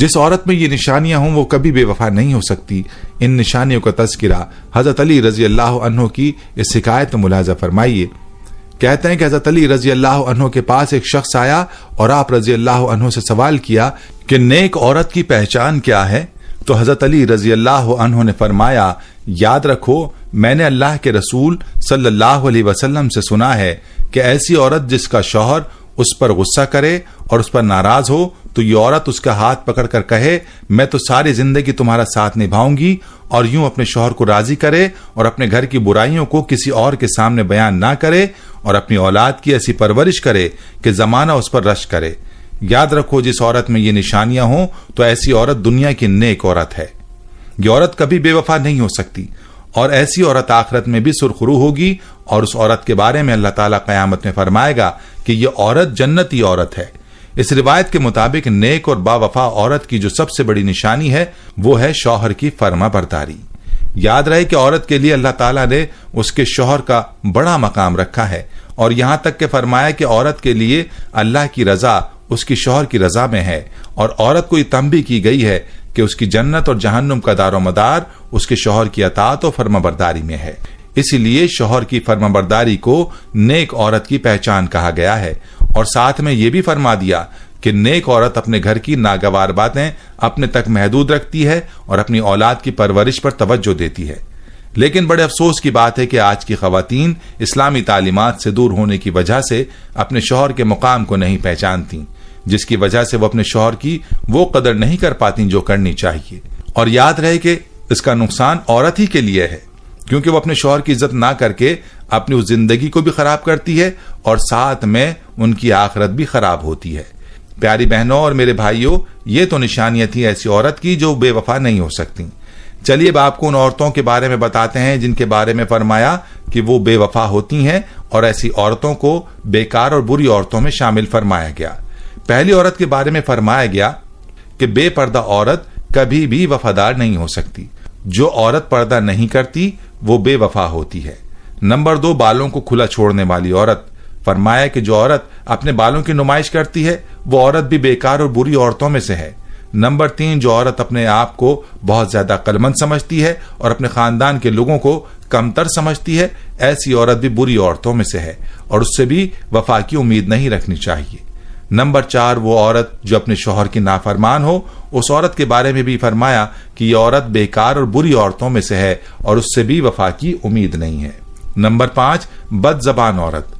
جس عورت میں یہ نشانیاں ہوں وہ کبھی بے وفا نہیں ہو سکتی۔ ان نشانیوں کا تذکرہ حضرت علی رضی اللہ عنہ کی اس حکایت میں ملاحظہ فرمائیے۔ کہتے ہیں کہ حضرت علی رضی اللہ عنہ کے پاس ایک شخص آیا اور آپ رضی اللہ عنہ سے سوال کیا کہ نیک عورت کی پہچان کیا ہے؟ تو حضرت علی رضی اللہ عنہ نے فرمایا، یاد رکھو میں نے اللہ کے رسول صلی اللہ علیہ وسلم سے سنا ہے کہ ایسی عورت جس کا شوہر اس پر غصہ کرے اور اس پر ناراض ہو تو یہ عورت اس کا ہاتھ پکڑ کر کہے میں تو ساری زندگی تمہارا ساتھ نبھاؤں گی، اور یوں اپنے شوہر کو راضی کرے اور اپنے گھر کی برائیوں کو کسی اور کے سامنے بیان نہ کرے اور اپنی اولاد کی ایسی پرورش کرے کہ زمانہ اس پر رشک کرے۔ یاد رکھو جس عورت میں یہ نشانیاں ہوں تو ایسی عورت دنیا کی نیک عورت ہے۔ یہ عورت کبھی بے وفا نہیں ہو سکتی، اور ایسی عورت آخرت میں بھی سرخرو ہوگی، اور اس عورت کے بارے میں اللہ تعالیٰ قیامت میں فرمائے گا کہ یہ عورت جنتی عورت ہے۔ اس روایت کے مطابق نیک اور با وفا عورت کی جو سب سے بڑی نشانی ہے وہ ہے شوہر کی فرما برداری۔ یاد رہے کہ عورت کے لیے اللہ تعالیٰ نے اس کے شوہر کا بڑا مقام رکھا ہے، اور یہاں تک کہ فرمایا کہ عورت کے لیے اللہ کی رضا اس کی شوہر کی رضا میں ہے، اور عورت کو یہ تنبیہ کی گئی ہے کہ اس کی جنت اور جہنم کا دار و مدار اس کے شوہر کی اطاعت و فرما برداری میں ہے۔ اسی لیے شوہر کی فرما برداری کو نیک عورت کی پہچان کہا گیا ہے، اور ساتھ میں یہ بھی فرما دیا کہ نیک عورت اپنے گھر کی ناگوار باتیں اپنے تک محدود رکھتی ہے اور اپنی اولاد کی پرورش پر توجہ دیتی ہے۔ لیکن بڑے افسوس کی بات ہے کہ آج کی خواتین اسلامی تعلیمات سے دور ہونے کی وجہ سے اپنے شوہر کے مقام کو نہیں پہچانتی، جس کی وجہ سے وہ اپنے شوہر کی وہ قدر نہیں کر پاتی جو کرنی چاہیے۔ اور یاد رہے کہ اس کا نقصان عورت ہی کے لیے ہے، کیونکہ وہ اپنے شوہر کی عزت نہ کر کے اپنی اس زندگی کو بھی خراب کرتی ہے، اور ساتھ میں ان کی آخرت بھی خراب ہوتی ہے۔ پیاری بہنوں اور میرے بھائیوں، یہ تو نشانیاں تھیں ایسی عورت کی جو بے وفا نہیں ہو سکتی۔ چلیے اب آپ کو ان عورتوں کے بارے میں بتاتے ہیں جن کے بارے میں فرمایا کہ وہ بے وفا ہوتی ہیں، اور ایسی عورتوں کو بیکار اور بری عورتوں میں شامل فرمایا گیا۔ پہلی عورت کے بارے میں فرمایا گیا کہ بے پردہ عورت کبھی بھی وفادار نہیں ہو سکتی۔ جو عورت پردہ نہیں کرتی وہ بے وفا ہوتی ہے۔ نمبر 2، بالوں کو کھلا چھوڑنے والی عورت۔ فرمایا کہ جو عورت اپنے بالوں کی نمائش کرتی ہے وہ عورت بھی بیکار اور بری عورتوں میں سے ہے۔ نمبر 3، جو عورت اپنے آپ کو بہت زیادہ عقلمند سمجھتی ہے اور اپنے خاندان کے لوگوں کو کمتر سمجھتی ہے، ایسی عورت بھی بری عورتوں میں سے ہے، اور اس سے بھی وفا کی امید نہیں رکھنی چاہیے۔ نمبر 4، وہ عورت جو اپنے شوہر کی نافرمان ہو، اس عورت کے بارے میں بھی فرمایا کہ یہ عورت بیکار اور بری عورتوں میں سے ہے، اور اس سے بھی وفا کی امید نہیں ہے۔ نمبر 5، بد زبان عورت۔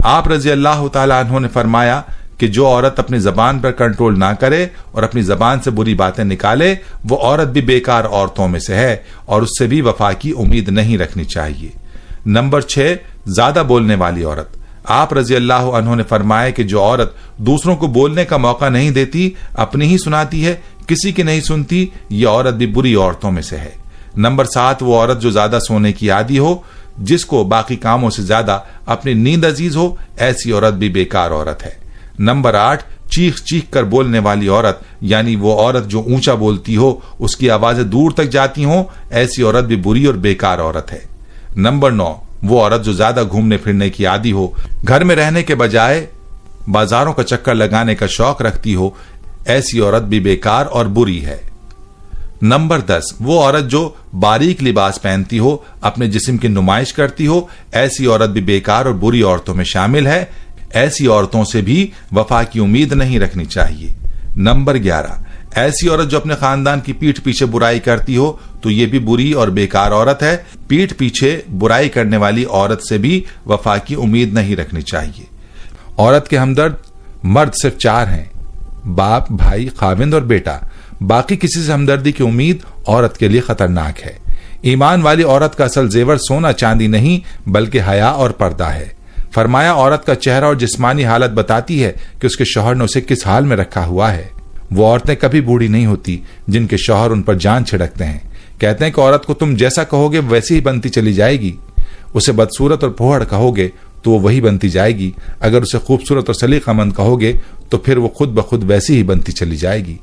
آپ رضی اللہ تعالی عنہ نے فرمایا کہ جو عورت اپنی زبان پر کنٹرول نہ کرے اور اپنی زبان سے بری باتیں نکالے، وہ عورت بھی بیکار عورتوں میں سے ہے، اور اس سے بھی وفا کی امید نہیں رکھنی چاہیے۔ نمبر 6، زیادہ بولنے والی عورت۔ آپ رضی اللہ عنہ نے فرمایا کہ جو عورت دوسروں کو بولنے کا موقع نہیں دیتی، اپنی ہی سناتی ہے، کسی کی نہیں سنتی، یہ عورت بھی بری عورتوں میں سے ہے۔ نمبر 7، وہ عورت جو زیادہ سونے کی عادی ہو، جس کو باقی کاموں سے زیادہ اپنی نیند عزیز ہو، ایسی عورت بھی بیکار عورت ہے۔ نمبر 8، چیخ چیخ کر بولنے والی عورت، یعنی وہ عورت جو اونچا بولتی ہو، اس کی آوازیں دور تک جاتی ہوں، ایسی عورت بھی بری اور بیکار عورت ہے۔ نمبر 9، وہ عورت جو زیادہ گھومنے پھرنے کی عادی ہو، گھر میں رہنے کے بجائے بازاروں کا چکر لگانے کا شوق رکھتی ہو، ایسی عورت بھی بیکار اور بری ہے۔ نمبر 10، وہ عورت جو باریک لباس پہنتی ہو، اپنے جسم کی نمائش کرتی ہو، ایسی عورت بھی بیکار اور بری عورتوں میں شامل ہے۔ ایسی عورتوں سے بھی وفا کی امید نہیں رکھنی چاہیے۔ نمبر 11، ایسی عورت جو اپنے خاندان کی پیٹھ پیچھے برائی کرتی ہو تو یہ بھی بری اور بیکار عورت ہے۔ پیٹھ پیچھے برائی کرنے والی عورت سے بھی وفا کی امید نہیں رکھنی چاہیے۔ عورت کے ہمدرد مرد صرف 4 ہیں، باپ، بھائی، خاوند اور بیٹا۔ باقی کسی سے ہمدردی کی امید عورت کے لیے خطرناک ہے۔ ایمان والی عورت کا اصل زیور سونا چاندی نہیں بلکہ حیا اور پردہ ہے۔ فرمایا عورت کا چہرہ اور جسمانی حالت بتاتی ہے کہ اس کے شوہر نے اسے کس حال میں رکھا ہوا ہے۔ وہ عورتیں کبھی بوڑھی نہیں ہوتی جن کے شوہر ان پر جان چھڑکتے ہیں۔ کہتے ہیں کہ عورت کو تم جیسا کہو گے ویسی ہی بنتی چلی جائے گی۔ اسے بدصورت اور پھوہڑ کہو گے تو وہ وہی بنتی جائے گی، اگر اسے خوبصورت اور سلیقہ مند کہو گے تو پھر وہ خود بخود ویسی ہی بنتی چلی جائے گی۔